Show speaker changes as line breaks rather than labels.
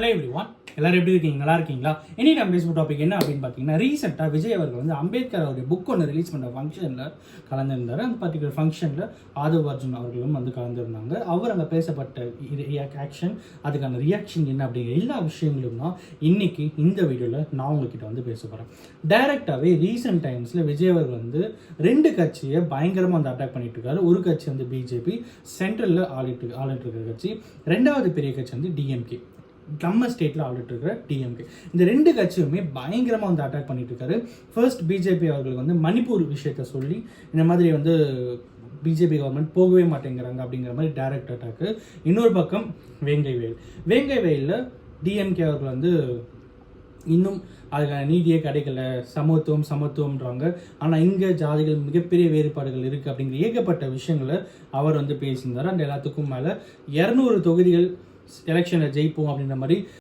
Hello everyone, எல்லாரும் எப்படி இருக்கீங்க? நல்லா இருக்கீங்களா? இனி நம்ம பேசுகிற டாபிக் என்ன அப்படின்னு பார்த்தீங்கன்னா, ரீசெண்டாக விஜய் அவர்கள் வந்து அம்பேத்கர் அவருடைய புக் ஒன்று ரிலீஸ் பண்ணுற ஃபங்க்ஷனில் கலந்துருந்தார். அந்த பர்டிகுலர் ஃபங்க்ஷனில் ஆதவ் அர்ஜுன் அவர்களும் வந்து கலந்துருந்தாங்க. அவர் அங்கே பேசப்பட்ட ஆக்ஷன், அதுக்கான ரியாக்ஷன் என்ன அப்படிங்கிற எல்லா விஷயங்களும் தான் இன்னைக்கு இந்த வீடியோவில் நான் உங்ககிட்ட வந்து பேச போகிறேன். டைரெக்டாகவே ரீசெண்ட் டைம்ஸில் விஜய் அவர்கள் வந்து ரெண்டு கட்சியை பயங்கரமாக வந்து அட்டாக் பண்ணிட்டு இருக்காரு. ஒரு கட்சி வந்து பிஜேபி, சென்ட்ரலில் ஆளிட்டு இருக்கிற கட்சி. ரெண்டாவது பெரிய கட்சி வந்து டிஎம்கே, நம்ம ஸ்டேட்டில் ஆளுட்டு இருக்கிற டிஎம்கே. இந்த ரெண்டு கட்சியுமே பயங்கரமாக வந்து அட்டாக் பண்ணிட்டு இருக்காரு. ஃபர்ஸ்ட் பிஜேபி அவர்களுக்கு வந்து மணிப்பூர் விஷயத்த சொல்லி இந்த மாதிரி வந்து பிஜேபி கவர்மெண்ட் போகவே மாட்டேங்கிறாங்க அப்படிங்கிற மாதிரி டைரக்ட் அட்டாக்கு. இன்னொரு பக்கம் வேங்கை வயலில் டிஎம்கே அவர்கள் வந்து இன்னும் அதுக்கான நீதியே கிடைக்கல, சமத்துவம்ன்றாங்க. ஆனால் இங்கே ஜாதிகள் மிகப்பெரிய வேறுபாடுகள் இருக்குது அப்படிங்கிற ஏகப்பட்ட விஷயங்களை அவர் வந்து பேசியிருந்தார். அந்த எல்லாத்துக்கும் மேலே 200 தொகுதிகள் எலெக்ஷனில் ஜெயிப்போம் அப்படின்ற மாதிரி